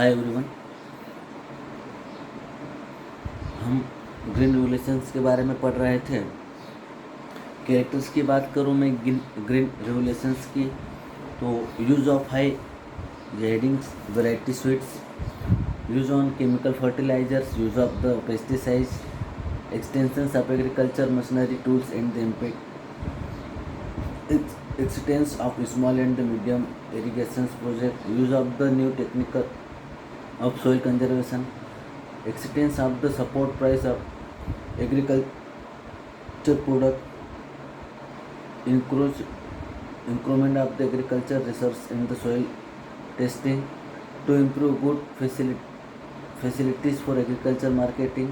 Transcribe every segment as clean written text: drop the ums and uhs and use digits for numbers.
Hi everyone. हम green revolutions के बारे में पढ़ रहे थे। कैरेक्टर्स की बात करूँ मैं ग्रीन रेवोल्यूशंस की, तो use of high headings, variety sweets, use on chemical fertilisers, use of the pesticides, extensions of agriculture machinery tools and the impact extents of small and medium irrigation project, use of the new technical of soil conservation, existence of the support price of agriculture product, increment of the agriculture research and the soil testing to improve good facilities for agriculture marketing,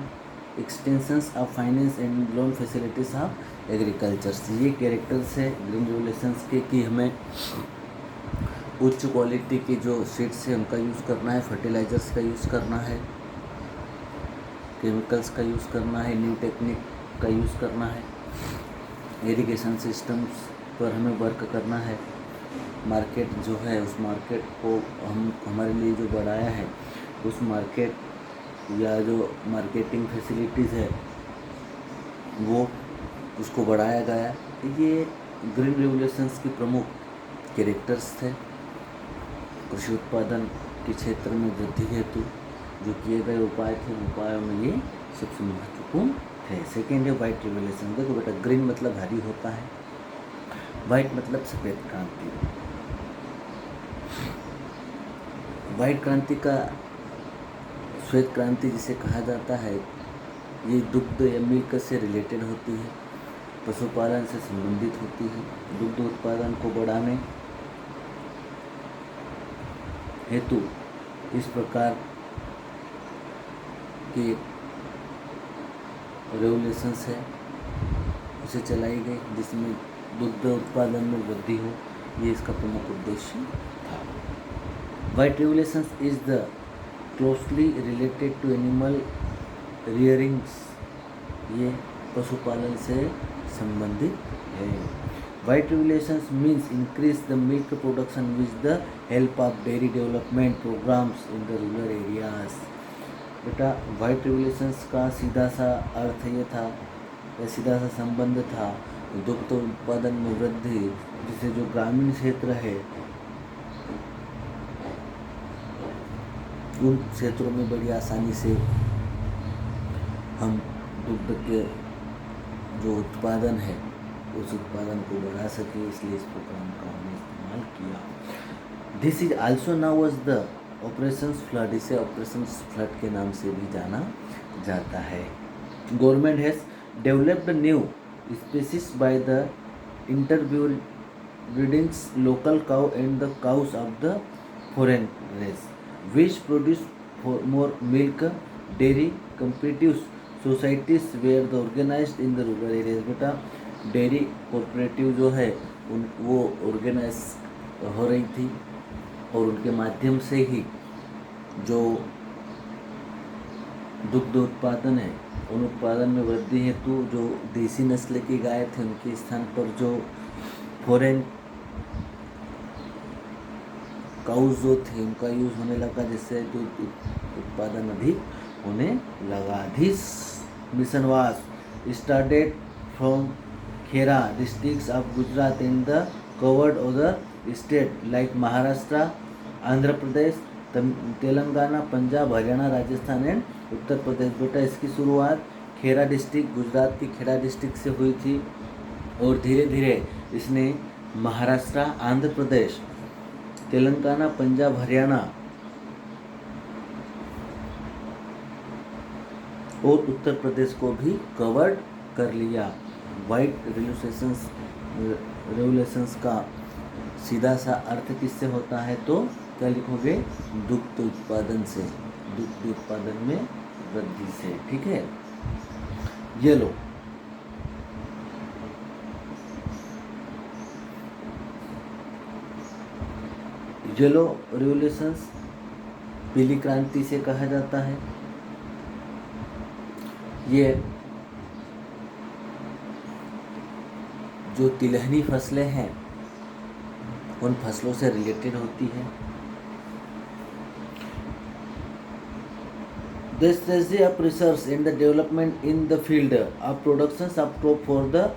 extensions of finance and loan facilities of agriculture। ये characters है green revolutions के कि हमें उच्च quality की जो seeds है उनका यूज़ करना है, फर्टिलाइजर्स का यूज़ करना है, केमिकल्स का यूज़ करना है, न्यू टेक्निक का यूज़ करना है, इरिगेशन सिस्टम्स पर हमें वर्क करना है। मार्केट जो है उस मार्केट को हमारे लिए जो बढ़ाया है उस मार्केट या जो मार्केटिंग फैसिलिटीज़ है वो उसको बढ़ाया गया। ये ग्रीन रेवोल्यूशंस की प्रमुख कैरेक्टर्स थे। कृषि उत्पादन के क्षेत्र में वृद्धि हेतु जो किए गए उपाय थे, उपायों में ये सबसे महत्वपूर्ण थे। सेकेंड है वाइट रेवोल्यूशन। देखो बेटा, ग्रीन मतलब हरी होता है, वाइट मतलब सफ़ेद क्रांति। वाइट क्रांति का श्वेत क्रांति जिसे कहा जाता है, ये दुग्ध या मिल्क से रिलेटेड होती है, पशुपालन से संबंधित होती है। दुग्ध उत्पादन को बढ़ाने हेतु इस प्रकार के रेवोल्यूशंस है उसे चलाई गई जिसमें दुग्ध उत्पादन में वृद्धि हो, ये इसका प्रमुख उद्देश्य था। White revolutions is the closely related to animal rearings, ये पशुपालन से संबंधित है। White regulations means increase the milk production with the help of dairy development programs in the rural areas। बेटा, वाइट रेगुलेशंस का सीधा सा अर्थ ये था या सीधा सा संबंध था दुग्ध उत्पादन में वृद्धि, जिसे जो ग्रामीण क्षेत्र है उन क्षेत्रों में बड़ी आसानी से हम दुग्ध के जो उत्पादन है उस उत्पादन को बढ़ा सके, इसलिए इस प्रोग्राम का हमने इस्तेमाल किया। This is also known as the operations flood, इसे ऑपरेशंस फ्लड के नाम से भी जाना जाता है। Government has developed new species by the interbreedings local cow and the cows of the foreign race which produce more milk। dairy competitive societies were the organized in the rural areas। बेटा, dairy cooperative जो है वो organise हो रही थी और उनके माध्यम से ही जो दुग्ध उत्पादन है उन उत्पादन में वृद्धि हेतु जो देसी नस्ल की गाय थे उनके स्थान पर जो फॉरेन काउज जो थे उनका यूज़ होने लगा, जिससे दूध उत्पादन अधिक होने लगा। This mission was started from Kheda districts of Gujarat and the covered other state like Maharashtra, Andhra Pradesh, Telangana, Punjab, Haryana, Rajasthan and Uttar Pradesh. बेटा, इसकी शुरुआत खेरा डिस्ट्रिक्ट, गुजरात की खेरा डिस्ट्रिक्ट से हुई थी और धीरे धीरे इसने महाराष्ट्र, आंध्र प्रदेश, तेलंगाना, पंजाब, हरियाणा और उत्तर प्रदेश को भी कवर्ड कर लिया। वाइट रेवोल्यूशंस का सीधा सा अर्थ किससे होता है, तो क्या लिखोगे, दुग्ध उत्पादन से, दुग्ध उत्पादन में वृद्धि से। ठीक है, ये लो येलो रेवोल्यूशंस पीली क्रांति से कहा जाता है। ये जो तिलहनी फसलें हैं उन फसलों से रिलेटेड होती है। The strategy of research and the development in the field of productions of crop for the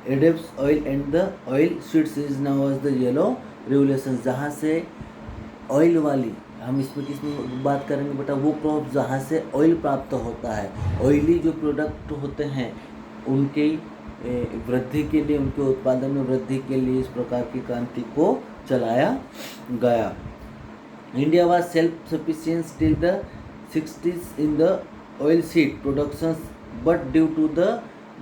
adobes oil and the oil seeds is now as the yellow revolution. जहाँ से ऑयल वाली, हम इसमें किसमें बात करेंगे बेटा, वो क्रॉप जहाँ से ऑयल प्राप्त होता है, ऑयली जो प्रोडक्ट होते हैं उनकी वृद्धि के लिए, उनके उत्पादन में वृद्धि के लिए इस प्रकार की क्रांति को चलाया गया. India was self sufficient till the 60s in the oilseed productions, but due to the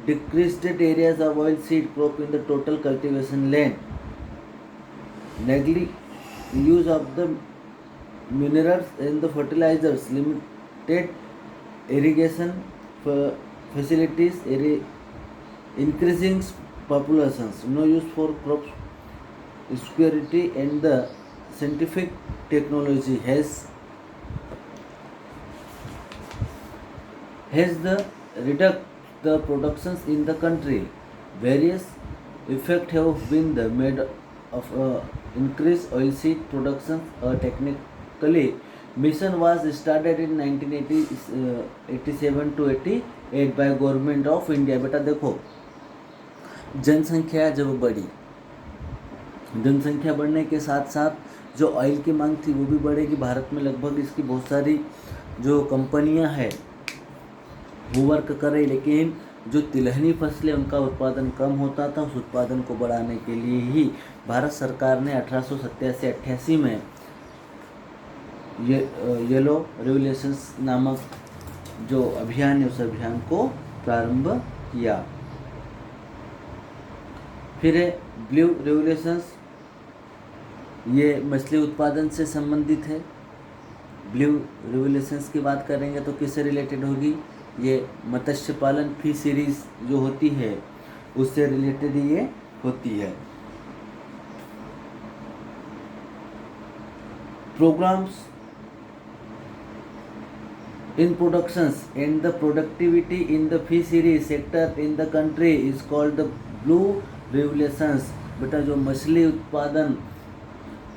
decreased areas of oilseed crop in the total cultivation land, neglect use of the minerals and the fertilizers, limited irrigation facilities, increasing populations, no use for crop security, and the scientific technology has the reduced the productions in the country. Various effects have been the made of increased oilseed production. Technically, mission was started in 1987 to 88 by government of India. बेटा देखो, जनसंख्या जब बढ़ी, जनसंख्या बढ़ने के साथ साथ जो ऑयल की मांग थी वो भी बढ़ेगी. भारत में लगभग इसकी बहुत सारी जो कंपनियां हैं वो वर्क कर रही, लेकिन जो तिलहनी फसलें उनका उत्पादन कम होता था. उस उत्पादन को बढ़ाने के लिए ही भारत सरकार ने 1887-88 में येलो रेवोल्यूशंस नामक जो अभियान है उस अभियान को प्रारंभ किया. फिर है ब्लू रेवोल्यूशंस, ये मछली उत्पादन से संबंधित है. ब्लू रेवोल्यूशंस की बात करेंगे तो किससे रिलेटेड होगी, ये मत्स्य पालन फिशरीज जो होती है उससे रिलेटेड ये होती है. Programmes in productions and the productivity in the fishery sector in the country is called the blue revolutions. बेटा जो मछली उत्पादन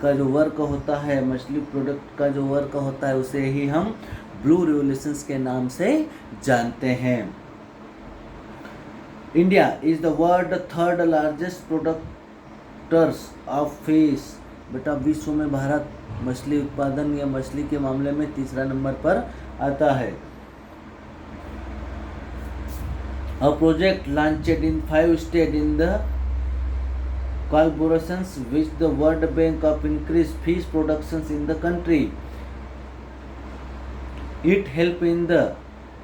का जो वर्क होता है, मछली प्रोडक्ट का जो वर्क होता है, उसे ही हम ब्लू रेवोल्यूशंस के नाम से जानते हैं. India is the world third largest producers of fish. बेटा विश्व में भारत मछली उत्पादन या मछली के मामले में तीसरा नंबर पर आता है. A project launched in 5 states in the collaborations with the World Bank of increased fish productions in the country. It help in the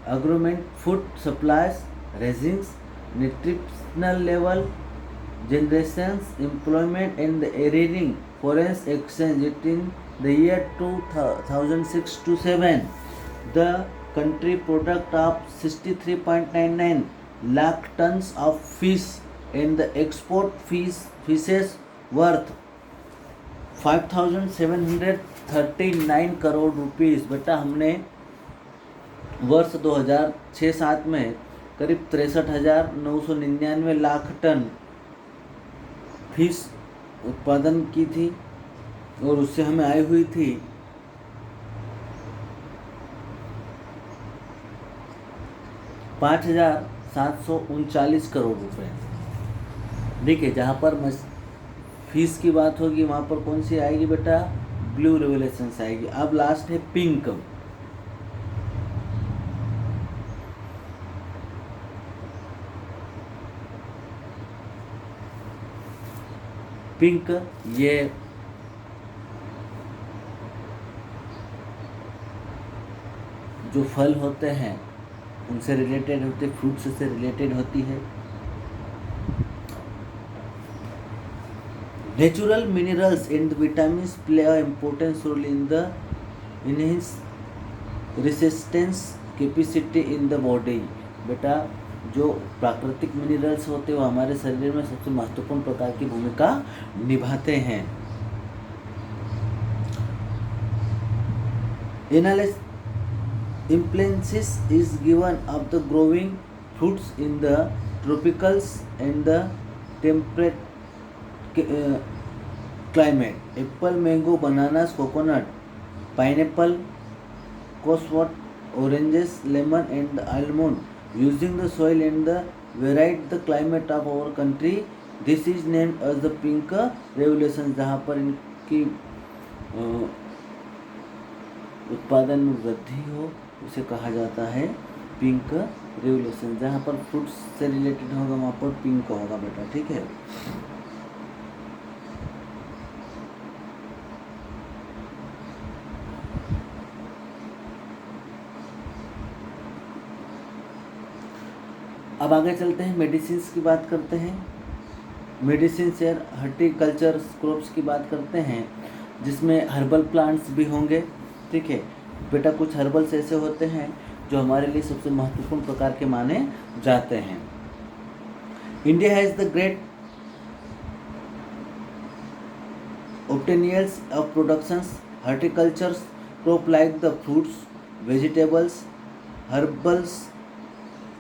augment food supplies, raising nutritional level, generations employment, and the aiding foreign exchange. It in the year 2006 to 7, the country product of 63.99 lakh tons of fish and the export fishes worth 5,739 crore rupees. बेटा हमने वर्ष 2006-07 में करीब 63,999 lakh ton fish उत्पादन की थी और उससे हमें आई हुई थी 5,739 करोड़ रुपए. देखिए जहाँ पर फीस की बात होगी वहाँ पर कौन सी आएगी बेटा, ब्लू रेवोल्यूशंस आएगी. अब लास्ट है पिंक. पिंक ये जो फल होते हैं उनसे रिलेटेड होते, फ्रूट्स से रिलेटेड होती है. Natural minerals and vitamins play a importance role in the enhance resistance capacity in the body. बेटा जो प्राकृतिक मिनरल्स होते हैं वो हमारे शरीर में सबसे महत्वपूर्ण प्रकार की भूमिका निभाते हैं. Analysis Impulses is given of the growing fruits in the tropicals and the temperate climate. Apple, mango, bananas, coconut, pineapple, cosmos oranges, lemon and the almond using the soil and the varied the climate of our country. This is named as the pink revolution. जहाँ पर इनकी उत्पादन में वृद्धि हो उसे कहा जाता है पिंक रेवोल्यूशन। जहाँ पर फ्रूट्स से रिलेटेड होगा वहाँ पर पिंक होगा बेटा, ठीक है। अब आगे चलते हैं, मेडिसिन की बात करते हैं। मेडिसिन या हॉर्टिकल्चर क्रॉप्स की बात करते हैं जिसमें हर्बल प्लांट्स भी होंगे, ठीक है बेटा। कुछ हर्बल्स ऐसे होते हैं जो हमारे लिए सबसे महत्वपूर्ण प्रकार के माने जाते हैं। India has the great obtainers of productions horticulture crop like the fruits, vegetables, herbals,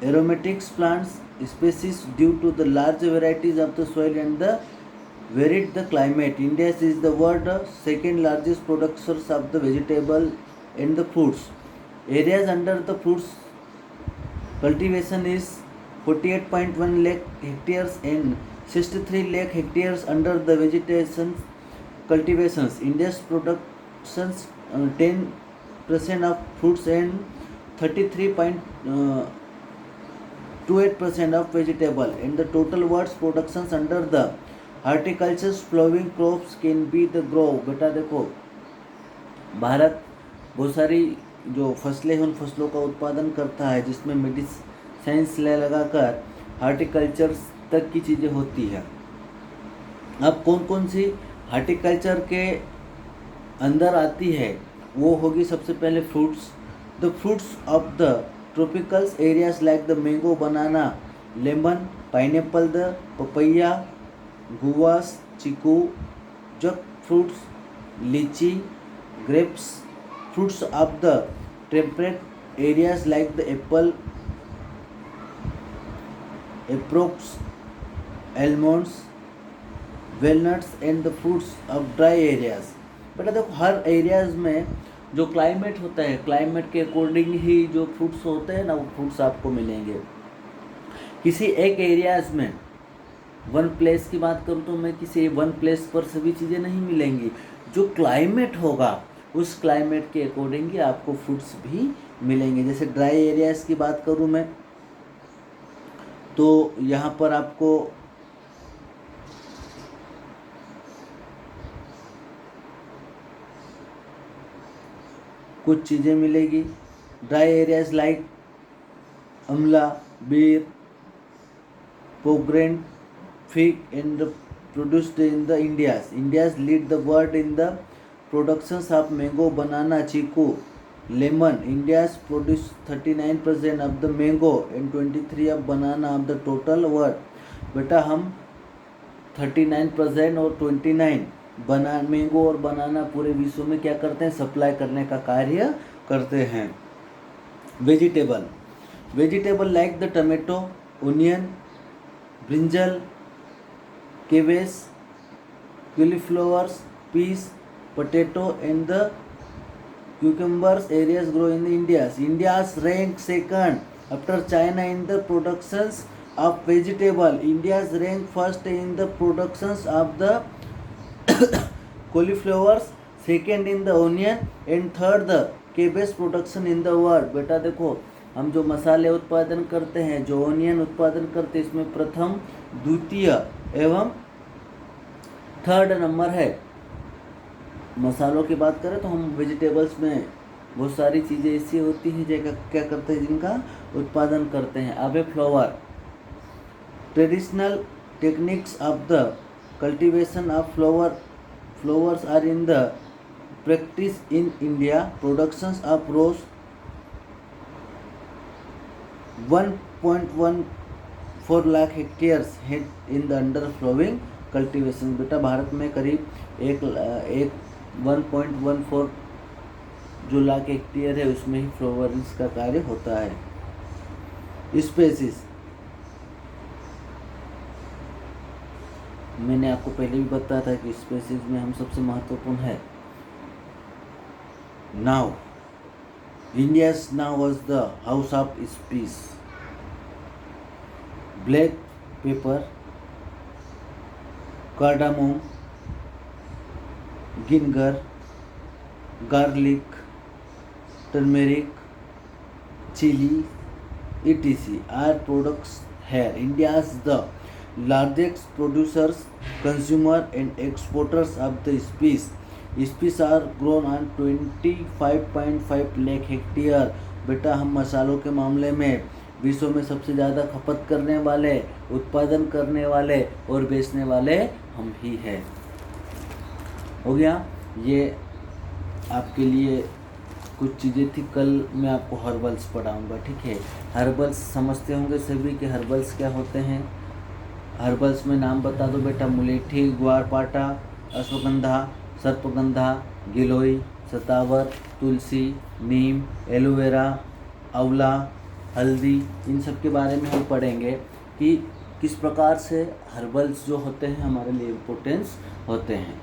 aromatics plants species due to the large varieties of the soil and the varied the climate. India is the world second largest producers of the vegetable and the fruits. Areas under the fruits cultivation is 48.1 lakh hectares and 63 lakh hectares under the vegetation cultivations. India's productions 10% of fruits and 33.28% of vegetable, and the total world's productions under the horticulture's flowering crops can be the grow। बेटा देखो भारत बहुत सारी जो फसलें हैं उन फसलों का उत्पादन करता है जिसमें मेडिसिन लगाकर हॉर्टिकल्चर तक की चीज़ें होती है। अब कौन कौन सी हॉर्टिकल्चर के अंदर आती है वो होगी सबसे पहले fruits. The fruits of the tropicals areas like the mango, banana, lemon, pineapple, the papaya, guavas, chiku, jack fruits, litchi, grapes. Fruits of the temperate areas like the apple, apricots, almonds, walnuts and the fruits of dry areas. बेटा देखो हर areas में जो climate होता है climate के according ही जो fruits होते हैं ना वो फ्रूट्स आपको मिलेंगे। किसी एक एरियाज में वन प्लेस की बात करूँ तो मैं किसी वन प्लेस पर सभी चीज़ें नहीं मिलेंगी। जो क्लाइमेट होगा उस क्लाइमेट के अकॉर्डिंग ही आपको फ्रूट्स भी मिलेंगे। जैसे ड्राई एरियाज की बात करूँ मैं तो यहाँ पर आपको कुछ चीज़ें मिलेगी। Dry areas like amla, ber, pomegranate, fig and produced in the India's lead the world in the productions of mango, banana, chiku, lemon. India's produce 39% of the mango and 23 of banana of the total world। बेटा हम 39% और 29 mango और बनाना पूरे विश्व में क्या करते हैं सप्लाई करने का कार्य करते हैं। Vegetable like the tomato, onion, brinjal, cabbage, cauliflowers, peas, potato and the cucumbers areas grow in India. India's rank second after China in the productions of vegetable. India's rank first in the productions of the cauliflowers, second in the onion and third the cabbage production in the world। बेटा देखो हम जो मसाले उत्पादन करते हैं जो onion उत्पादन करते हैं इसमें प्रथम, द्वितीय एवं थर्ड नंबर है। मसालों की बात करें तो हम वेजिटेबल्स में बहुत सारी चीज़ें ऐसी होती हैं जो क्या करते हैं जिनका उत्पादन करते हैं। अब flower, traditional techniques of the cultivation of flowers are in the practice in India. Productions of rose 1.14 lakh hectares है in the under flowing cultivation. बेटा भारत में करीब 1.14 जो लाख हेक्टेयर है उसमें ही फ्लावरिंग का कार्य होता है। स्पेसीज मैंने आपको पहले भी बताया था कि स्पेसीज में हम सबसे महत्वपूर्ण है नाव। India's now was the house of spice. Black pepper, cardamom, ginger, garlic, turmeric, chili, etc. are products here. India is the largest producers, consumer and exporters of the spice. Spice are grown on 25.5 lakh hectare. बेटा हम मसालों के मामले में विश्व में सबसे ज़्यादा खपत करने वाले, उत्पादन करने वाले और बेचने वाले हम ही हैं. हो गया. ये आपके लिए कुछ चीज़ें थी. कल मैं आपको हर्बल्स पढ़ाऊँगा. ठीक है. हर्बल्स समझते होंगे सभी कि हर्बल्स क्या होते हैं. हर्बल्स में नाम बता दो बेटा. मुलेठी, ग्वारपाठा, अश्वगंधा, सर्पगंधा, गिलोय, सतावर, तुलसी, नीम, एलोवेरा, आंवला, हल्दी, इन सब के बारे में हम पढ़ेंगे कि किस प्रकार से हर्बल्स जो होते हैं हमारे लिए इम्पोर्टेंस होते हैं.